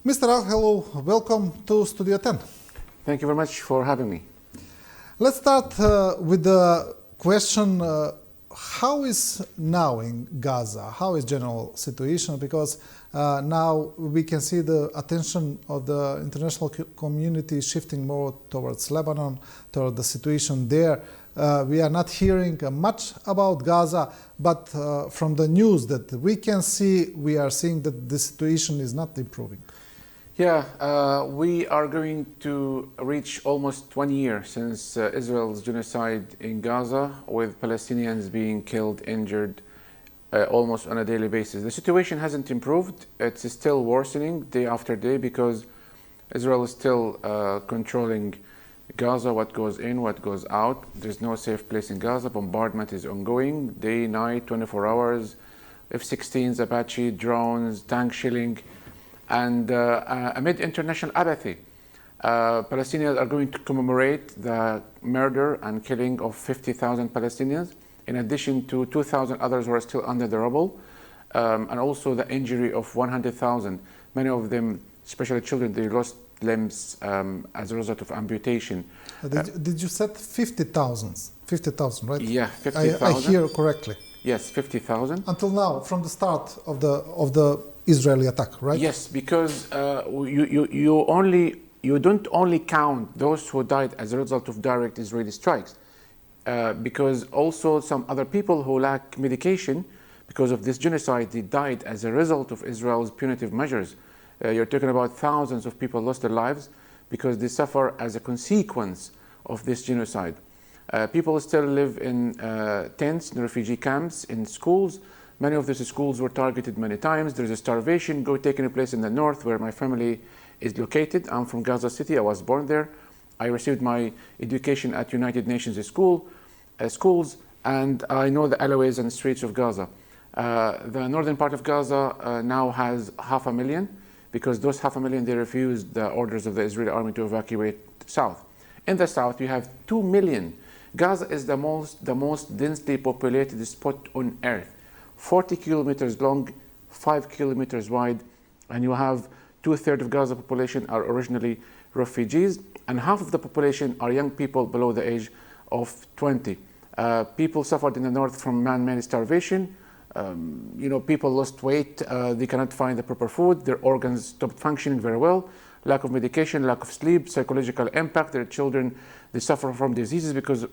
Mr. Alhelou, welcome to Studio 10. Thank you very much for having me. Let's start with the question, how is now in Gaza? How is general situation? Because now we can see the attention of the international community shifting more towards Lebanon, toward the situation there. We are not hearing much about Gaza, but from the news that we can see, we are seeing that the situation is not improving. Yeah, we are going to reach almost 1 year since Israel's genocide in Gaza, with Palestinians being killed, injured, almost on a daily basis. The situation hasn't improved. It's still worsening day after day because Israel is still controlling Gaza, what goes in, what goes out. There's no safe place in Gaza. Bombardment is ongoing, day, night, 24 hours. F-16s, Apache, drones, tank shelling. And amid international apathy, Palestinians are going to commemorate the murder and killing of 50,000 Palestinians, in addition to 2,000 others who are still under the rubble, and also the injury of 100,000. Many of them, especially children, they lost limbs as a result of amputation. Did you say 50,000? 50,000, right? Yeah, 50,000. I hear correctly. Yes, 50,000. Until now, from the start of the Israeli attack, right? Yes, because you don't only count those who died as a result of direct Israeli strikes, because also some other people who lack medication because of this genocide, they died as a result of Israel's punitive measures. You're talking about thousands of people lost their lives because they suffer as a consequence of this genocide. People still live in tents, in refugee camps, in schools. Many of these schools were targeted many times. There's a starvation taking place in the north where my family is located. I'm from Gaza City. I was born there. I received my education at United Nations schools, and I know the alleyways and streets of Gaza. The northern part of Gaza now has 500,000 because those 500,000, they refused the orders of the Israeli army to evacuate south. In the south, you have 2 million. Gaza is the most densely populated spot on earth. 40 kilometers long, 5 kilometers wide, and you have 2/3 of Gaza population are originally refugees, and half of the population are young people below the age of 20. People suffered in the north from man-made starvation. People lost weight. They cannot find the proper food. Their organs stopped functioning very well. Lack of medication, lack of sleep, psychological impact. Their children, they suffer from diseases because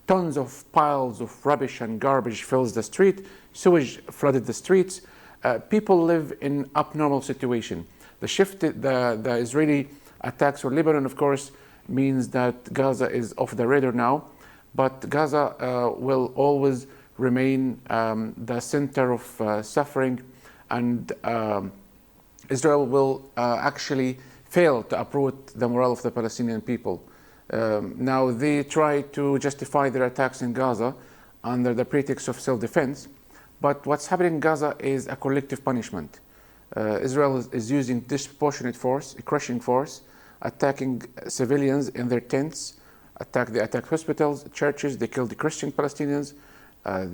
tons of piles of rubbish and garbage fills the street. Sewage flooded the streets. People live in abnormal situation. The Israeli attacks on Lebanon, of course, means that Gaza is off the radar now. But Gaza will always remain the center of suffering, and Israel will actually fail to uproot the morale of the Palestinian people. Now they try to justify their attacks in Gaza under the pretext of self-defense, but what's happening in Gaza is a collective punishment. Israel is using disproportionate force, a crushing force, attacking civilians in their tents. They attacked hospitals, churches. They killed the Christian Palestinians.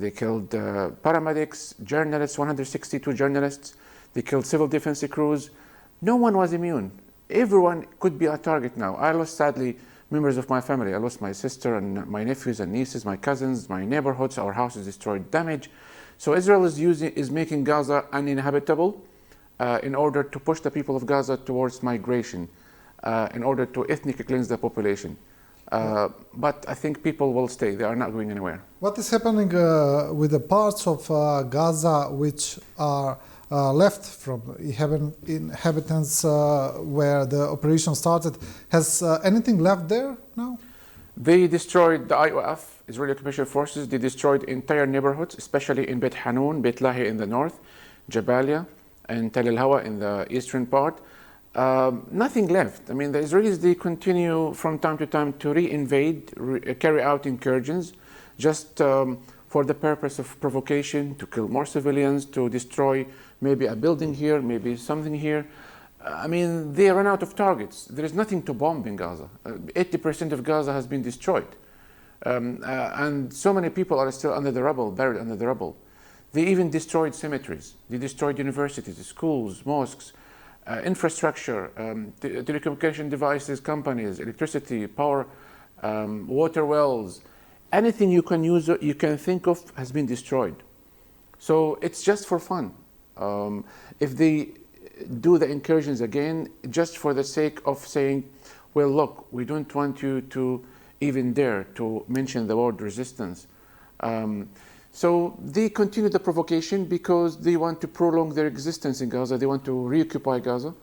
They killed paramedics, journalists, 162 journalists. They killed civil defense crews. No one was immune. Everyone could be a target now. I lost, sadly, members of my family. I lost my sister and my nephews and nieces, my cousins, my neighborhoods. Our house is destroyed, damaged. So Israel is making Gaza uninhabitable in order to push the people of Gaza towards migration, in order to ethnically cleanse the population. But I think people will stay. They are not going anywhere. What is happening with the parts of Gaza which are left from inhabitants where the operation started? Has anything left there now? They destroyed the IOF, Israeli Occupation Forces. They destroyed entire neighborhoods, especially in Beit Hanun, Beit Lahi in the north, Jabalia, and Tel El Hawa in the eastern part. Nothing left. I mean, the Israelis, they continue from time to time to reinvade, carry out incursions, just for the purpose of provocation, to kill more civilians, to destroy maybe a building here, maybe something here. I mean, they run out of targets. There is nothing to bomb in Gaza. 80% of Gaza has been destroyed. And so many people are still under the rubble, buried under the rubble. They even destroyed cemeteries. They destroyed universities, schools, mosques. infrastructure, telecommunication devices, companies, electricity, power, water wells, anything you can use, you can think of has been destroyed. So it's just for fun. If they do the incursions again, just for the sake of saying, well, look, we don't want you to even dare to mention the word resistance. So they continue the provocation because they want to prolong their existence in Gaza. They want to reoccupy Gaza,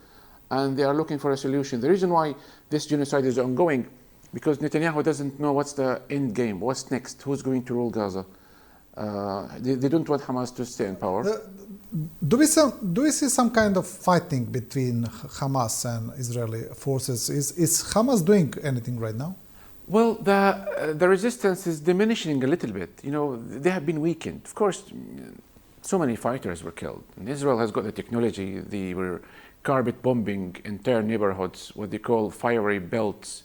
and they are looking for a solution. The reason why this genocide is ongoing, because Netanyahu doesn't know what's the end game, what's next, who's going to rule Gaza. They don't want Hamas to stay in power. Do we see some kind of fighting between Hamas and Israeli forces? Is Hamas doing anything right now? Well, the resistance is diminishing a little bit. You know, they have been weakened. Of course, so many fighters were killed. And Israel has got the technology. They were carpet bombing entire neighborhoods, what they call fiery belts.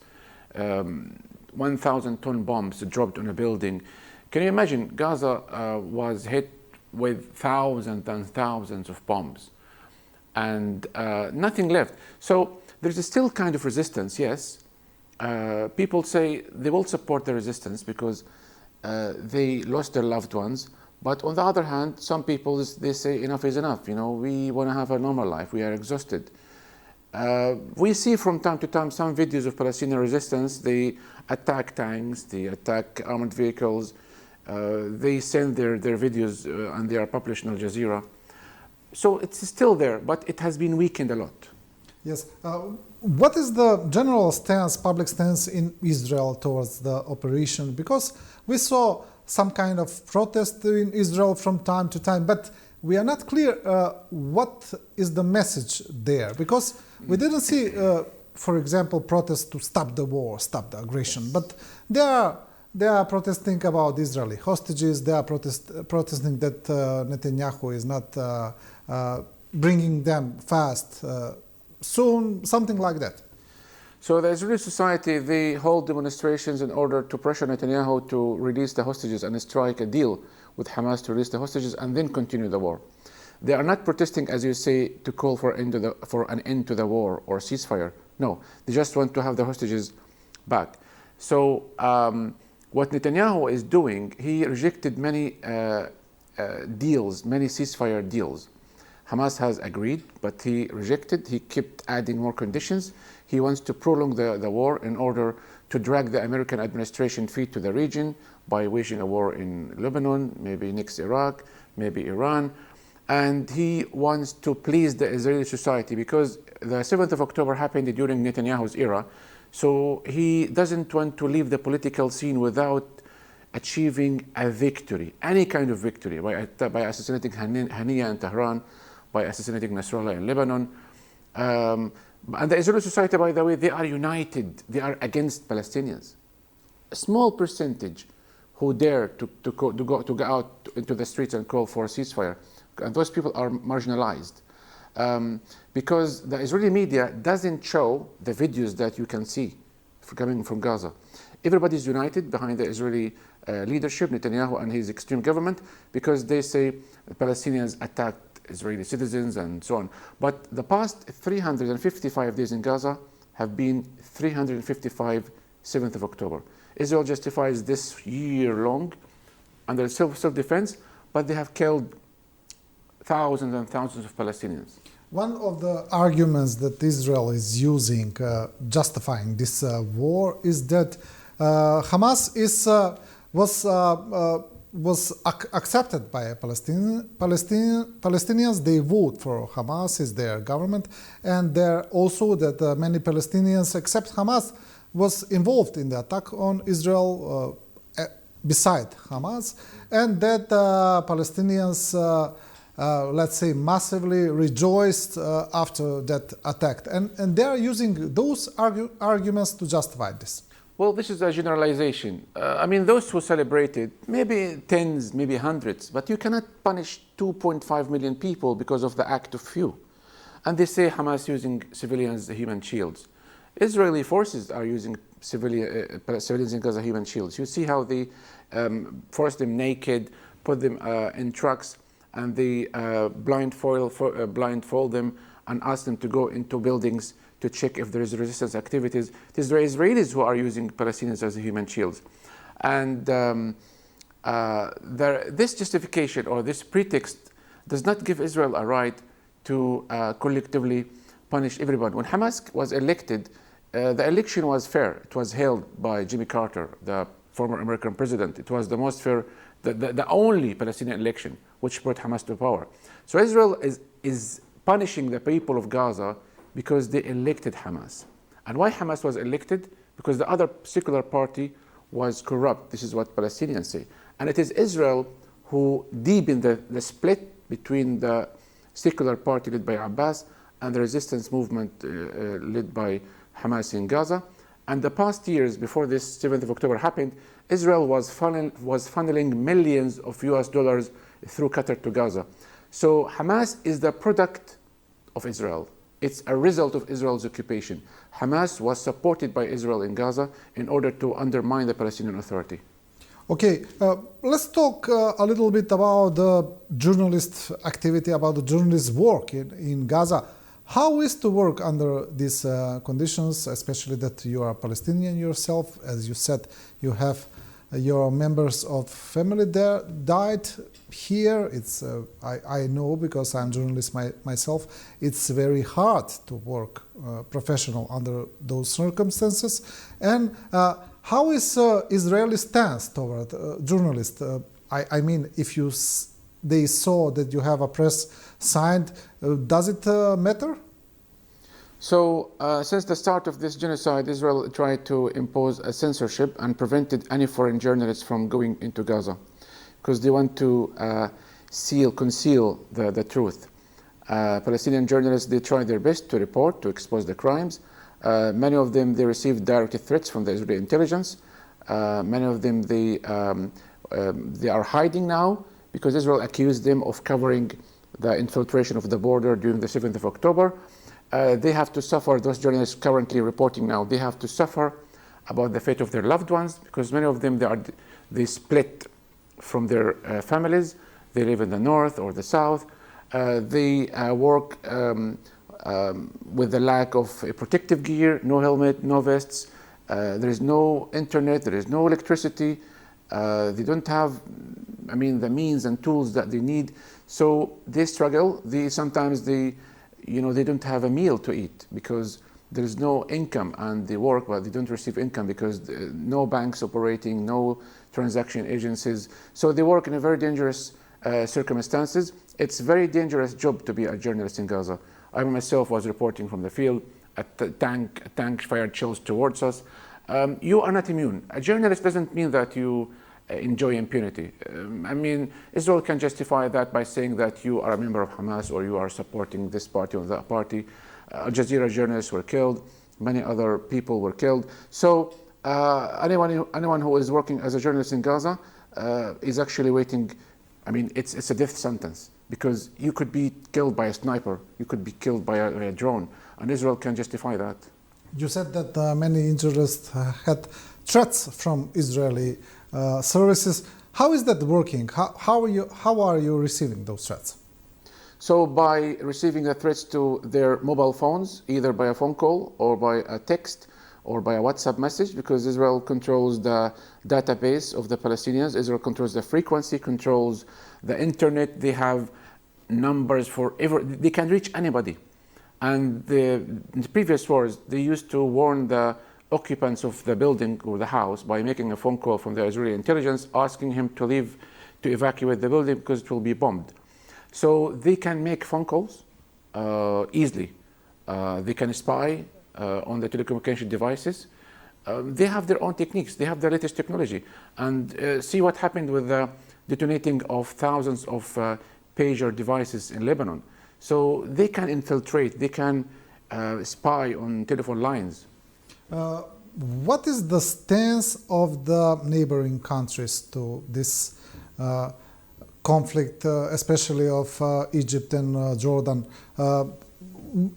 1,000-ton bombs dropped on a building. Can you imagine? Gaza was hit with thousands and thousands of bombs, and nothing left. So there's still kind of resistance, yes. People say they will support the resistance because they lost their loved ones. But on the other hand, some people, they say enough is enough. You know, we want to have a normal life. We are exhausted. We see from time to time some videos of Palestinian resistance. They attack tanks, they attack armored vehicles. They send their videos and they are published on Al Jazeera. So it's still there, but it has been weakened a lot. Yes. What is the general stance, public stance in Israel towards the operation? Because we saw some kind of protest in Israel from time to time, but we are not clear what is the message there. Because we didn't see, for example, protests to stop the war, stop the aggression. Yes. But they are protesting about Israeli hostages. They are protesting that Netanyahu is not bringing them fast. Soon, something like that. So the Israeli society, they hold demonstrations in order to pressure Netanyahu to release the hostages and strike a deal with Hamas to release the hostages and then continue the war. They are not protesting, as you say, to call for an end to the war or ceasefire. No, they just want to have the hostages back. So what Netanyahu is doing, he rejected many deals, many ceasefire deals. Hamas has agreed, but he rejected. He kept adding more conditions. He wants to prolong the war in order to drag the American administration feet to the region by waging a war in Lebanon, maybe next Iraq, maybe Iran. And he wants to please the Israeli society because the 7th of October happened during Netanyahu's era. So he doesn't want to leave the political scene without achieving a victory, any kind of victory, by assassinating Haniya in Tehran, by assassinating Nasrallah in Lebanon. And the Israeli society, by the way, they are united. They are against Palestinians. A small percentage who dare to go out into the streets and call for a ceasefire. And those people are marginalized. Because the Israeli media doesn't show the videos that you can see coming from Gaza. Everybody is united behind the Israeli leadership, Netanyahu and his extreme government, because they say the Palestinians attacked Israeli citizens and so on. But the past 355 days in Gaza have been 355 7th of October. Israel justifies this year long under self-defense, but they have killed thousands and thousands of Palestinians. One of the arguments that Israel is using justifying this war is that Hamas was accepted by Palestinians. They vote for Hamas as their government, and there also that many Palestinians accept Hamas was involved in the attack on Israel beside Hamas, and that Palestinians let's say massively rejoiced after that attack, and they are using those arguments to justify this. Well, this is a generalization. I mean, those who celebrated, maybe tens, maybe hundreds, but you cannot punish 2.5 million people because of the act of few. And they say Hamas using civilians as human shields. Israeli forces are using civilians in Gaza human shields. You see how they force them naked, put them in trucks, and they blindfold them and ask them to go into buildings to check if there is resistance activities. It is the Israelis who are using Palestinians as human shields. And this justification or this pretext does not give Israel a right to collectively punish everyone. When Hamas was elected, the election was fair. It was held by Jimmy Carter, the former American president. It was the most fair, the only Palestinian election which brought Hamas to power. So Israel is punishing the people of Gaza because they elected Hamas. And why Hamas was elected? Because the other secular party was corrupt. This is what Palestinians say. And it is Israel who deepened the split between the secular party led by Abbas and the resistance movement led by Hamas in Gaza. And the past years, before this 7th of October happened, Israel was funneling millions of US dollars through Qatar to Gaza. So Hamas is the product of Israel. It's a result of Israel's occupation. Hamas was supported by Israel in Gaza in order to undermine the Palestinian Authority. Okay, let's talk a little bit about the journalist activity, about the journalist work in Gaza. How is to work under these conditions, especially that you are Palestinian yourself? As you said, you have your members of family there died here. It's I know because I'm a journalist myself. It's very hard to work professional under those circumstances. And how is Israeli stance toward journalists? I mean, if they saw that you have a press signed, does it matter? So, since the start of this genocide, Israel tried to impose a censorship and prevented any foreign journalists from going into Gaza because they want to conceal the truth. Palestinian journalists, they tried their best to report, to expose the crimes. Many of them, they received direct threats from the Israeli intelligence. Many of them, they are hiding now because Israel accused them of covering the infiltration of the border during the 7th of October. They have to suffer, those journalists currently reporting now, they have to suffer about the fate of their loved ones because many of them, they split from their families. They live in the north or the south. They work with the lack of protective gear, no helmet, no vests. There is no internet, there is no electricity. They don't have, the means and tools that they need. So they struggle. Sometimes they don't have a meal to eat because there is no income, and they work, but they don't receive income because no banks operating, no transaction agencies. So they work in a very dangerous circumstances. It's a very dangerous job to be a journalist in Gaza. I myself was reporting from the field. A tank fired shells towards us. You are not immune. A journalist doesn't mean that you enjoy impunity. Israel can justify that by saying that you are a member of Hamas or you are supporting this party or that party. Al Jazeera journalists were killed. Many other people were killed. So anyone who is working as a journalist in Gaza is actually waiting. It's a death sentence because you could be killed by a sniper. You could be killed by a drone. And Israel can justify that. You said that many journalists had threats from Israeli services. How is that working? How are you receiving those threats? So by receiving the threats to their mobile phones, either by a phone call or by a text or by a WhatsApp message, because Israel controls the database of the Palestinians. Israel controls the frequency, controls the internet. They have numbers they can reach anybody. And in the previous wars, they used to warn the occupants of the building or the house by making a phone call from the Israeli intelligence asking him to leave, to evacuate the building because it will be bombed. So they can make phone calls easily. They can spy on the telecommunication devices. They have their own techniques. They have the latest technology. And see what happened with the detonating of thousands of pager devices in Lebanon. So they can infiltrate, they can spy on telephone lines. What is the stance of the neighboring countries to this conflict, especially of Egypt and Jordan?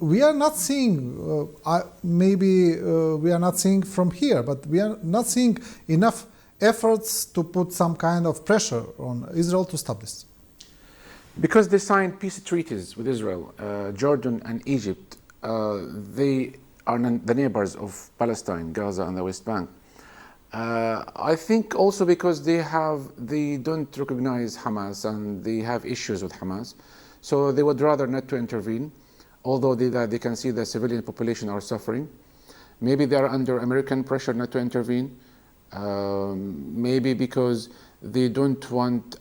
We are not seeing, we are not seeing from here, but we are not seeing enough efforts to put some kind of pressure on Israel to stop this. Because they signed peace treaties with Israel, Jordan and Egypt. They are the neighbors of Palestine, Gaza and the West Bank. I think also because they don't recognize Hamas and they have issues with Hamas. So they would rather not to intervene, although they can see the civilian population are suffering. Maybe they are under American pressure not to intervene. Maybe because they don't want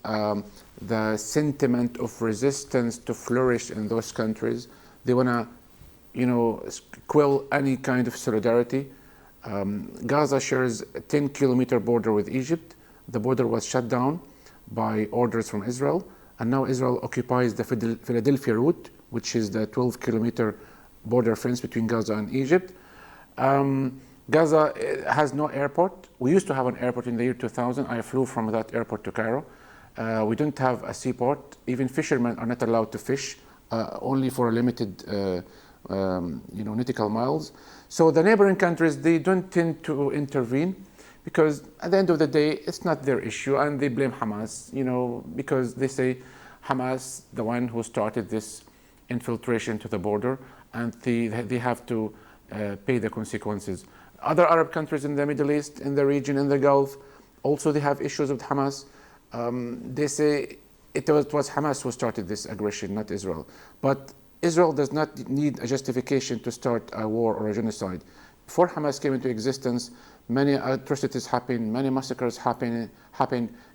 the sentiment of resistance to flourish in those countries. They want to, quell any kind of solidarity. Gaza shares a 10-kilometer border with Egypt. The border was shut down by orders from Israel, and now Israel occupies the Philadelphia route, which is the 12-kilometer border fence between Gaza and Egypt. Gaza has no airport. We used to have an airport in the year 2000. I flew from that airport to Cairo. We don't have a seaport. Even fishermen are not allowed to fish, only for a limited nautical miles. So the neighboring countries, they don't tend to intervene because at the end of the day, it's not their issue, and they blame Hamas, because they say Hamas, the one who started this infiltration to the border, and they have to pay the consequences. Other Arab countries in the Middle East, in the region, in the Gulf, also they have issues with Hamas. They say it was Hamas who started this aggression, not Israel. But Israel does not need a justification to start a war or a genocide. Before Hamas came into existence, many atrocities happened, many massacres happened.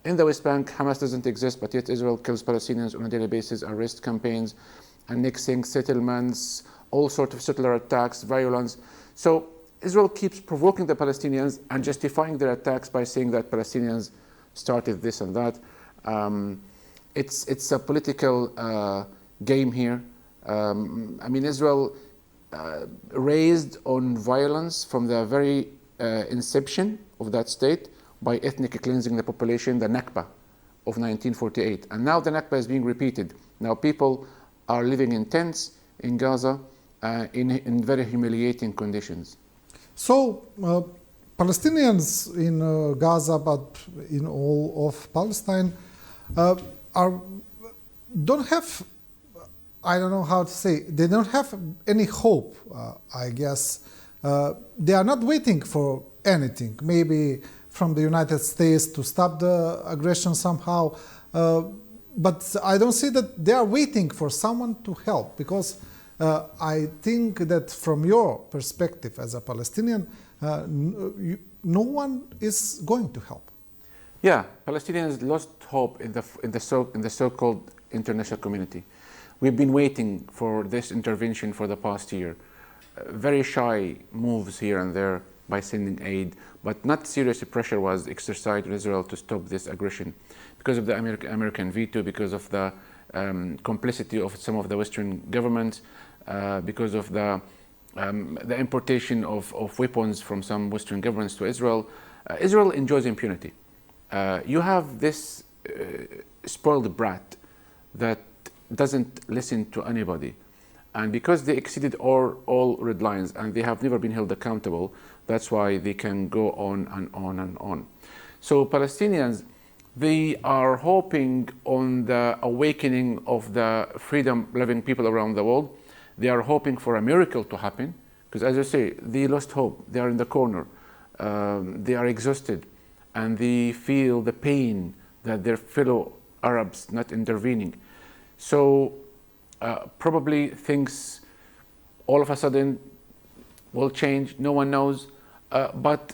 In the West Bank, Hamas doesn't exist, but yet Israel kills Palestinians on a daily basis, arrest campaigns, annexing settlements, all sorts of settler attacks, violence. So Israel keeps provoking the Palestinians and justifying their attacks by saying that Palestinians started this and that. It's a political game here. Israel raised on violence from the very inception of that state by ethnic cleansing the population, the Nakba of 1948. And now the Nakba is being repeated. Now people are living in tents in Gaza in very humiliating conditions. So Palestinians in Gaza, but in all of Palestine, don't have, I don't know how to say, they don't have any hope, I guess. They are not waiting for anything, maybe from the United States to stop the aggression somehow. But I don't see that they are waiting for someone to help, because I think that from your perspective as a Palestinian, no one is going to help. Yeah, Palestinians lost hope in the so-called international community. We've been waiting for this intervention for the past year. Very shy moves here and there by sending aid, but not serious pressure was exercised on Israel to stop this aggression because of the American veto, because of the complicity of some of the Western governments, because of the importation of weapons from some Western governments to Israel. Israel enjoys impunity. You have this spoiled brat that doesn't listen to anybody. And because they exceeded all red lines and they have never been held accountable, that's why they can go on and on and on. So Palestinians, they are hoping on the awakening of the freedom-loving people around the world. They are hoping for a miracle to happen, because as I say, they lost hope. They are in the corner. They are exhausted, and they feel the pain that their fellow Arabs not intervening. So probably things all of a sudden will change. No one knows. But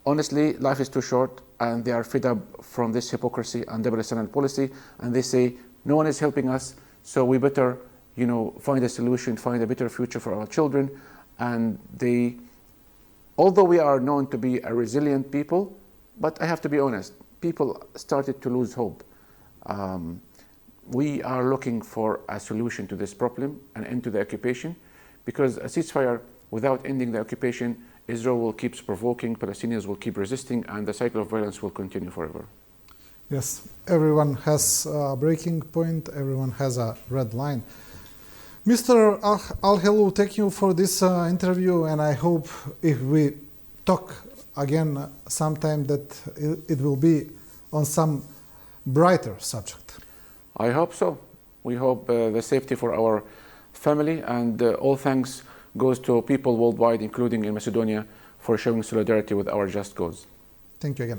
honestly, life is too short, and they are fed up from this hypocrisy and double standard policy. And they say, no one is helping us, so we better, find a solution, find a better future for our children. And although we are known to be a resilient people, but I have to be honest, people started to lose hope. We are looking for a solution to this problem, an end to the occupation, because a ceasefire without ending the occupation, Israel will keep provoking, Palestinians will keep resisting, and the cycle of violence will continue forever. Yes, everyone has a breaking point, everyone has a red line. Mr. Alhelou, thank you for this interview, and I hope if we talk again sometime that it will be on some brighter subject. I hope so. We hope the safety for our family, and all thanks goes to people worldwide, including in Macedonia, for showing solidarity with our just cause. Thank you again.